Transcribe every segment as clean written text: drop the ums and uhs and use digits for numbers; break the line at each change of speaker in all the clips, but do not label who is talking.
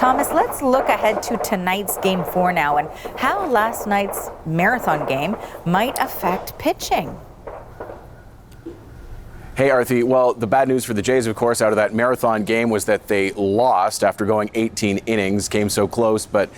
Thomas, let's look ahead to tonight's Game 4 now and how last night's marathon game might affect pitching.
Hey, Arthi. Well, the bad news for the Jays, of course, out of that marathon game was that they lost after going 18 innings, came so close. But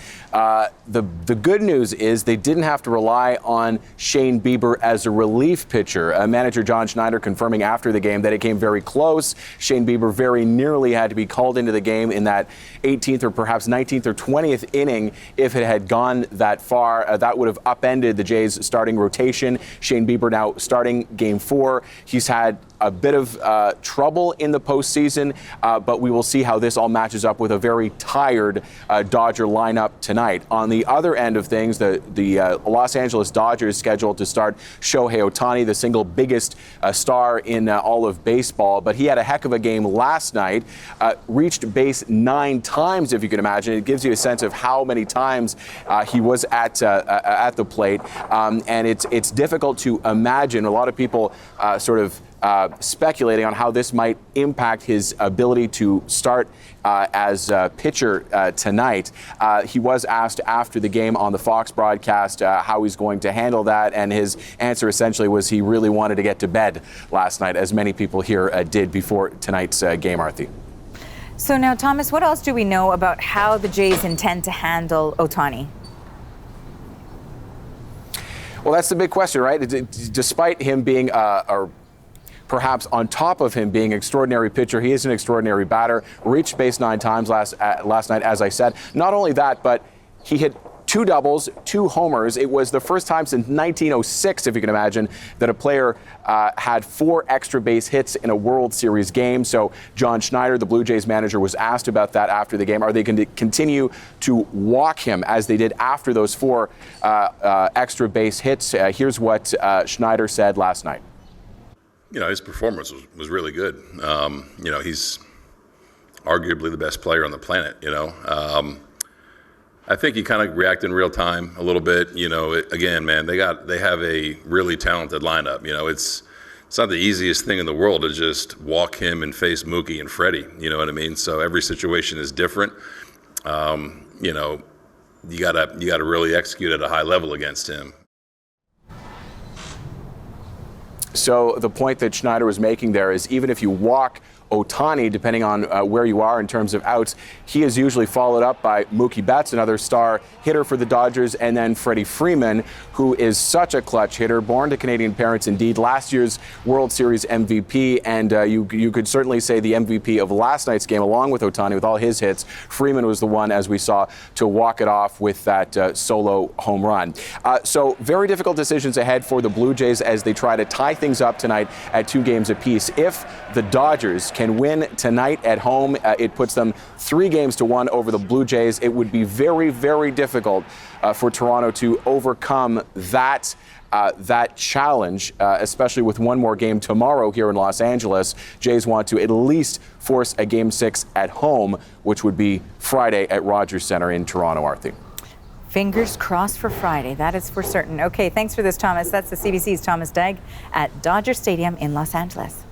the good news is they didn't have to rely on Shane Bieber as a relief pitcher. Manager John Schneider confirming after the game that it came very close. Shane Bieber very nearly had to be called into the game in that 18th or perhaps 19th or 20th inning if it had gone that far. That would have upended the Jays' starting rotation. Shane Bieber now starting Game 4. He's had a bit of trouble in the postseason, but we will see how this all matches up with a very tired Dodger lineup tonight. On the other end of things, the Los Angeles Dodgers scheduled to start Shohei Ohtani, the single biggest star in all of baseball, but he had a heck of a game last night, reached base 9 times, if you can imagine. It gives you a sense of how many times he was at the plate, and it's difficult to imagine. A lot of people speculating on how this might impact his ability to start as a pitcher tonight. He was asked after the game on the Fox broadcast how he's going to handle that, and his answer essentially was he really wanted to get to bed last night, as many people here did before tonight's game, Arthi.
So now, Thomas, what else do we know about how the Jays intend to handle Ohtani?
Well, that's the big question, right? Despite him being perhaps on top of him being an extraordinary pitcher, he is an extraordinary batter. Reached base 9 times last night, as I said. Not only that, but he hit 2 doubles, 2 homers. It was the first time since 1906, if you can imagine, that a player had 4 extra base hits in a World Series game. So John Schneider, the Blue Jays manager, was asked about that after the game. Are they going to continue to walk him as they did after those 4 extra base hits? Here's what Schneider said last night.
His performance was really good. He's arguably the best player on the planet, I think he kind of reacted in real time a little bit. Again, man, they have a really talented lineup. It's not the easiest thing in the world to just walk him and face Mookie and Freddie. You know what I mean? So every situation is different. You gotta really execute at a high level against him.
So the point that Schneider was making there is even if you walk Ohtani, depending on where you are in terms of outs, he is usually followed up by Mookie Betts, another star hitter for the Dodgers, and then Freddie Freeman, who is such a clutch hitter, born to Canadian parents indeed, last year's World Series MVP, and you could certainly say the MVP of last night's game, along with Ohtani, with all his hits. Freeman was the one, as we saw, to walk it off with that solo home run. So very difficult decisions ahead for the Blue Jays as they try to tie things up tonight at 2 games apiece. If the Dodgers can win tonight at home, it puts them 3-1 over the Blue Jays. It would be very, very difficult for Toronto to overcome that challenge, especially with one more game tomorrow here in Los Angeles. Jays want to at least force a Game 6 at home, which would be Friday at Rogers Centre in Toronto, Arthi.
Fingers crossed for Friday, that is for certain. Okay, thanks for this, Thomas. That's the CBC's Thomas Daigle at Dodger Stadium in Los Angeles.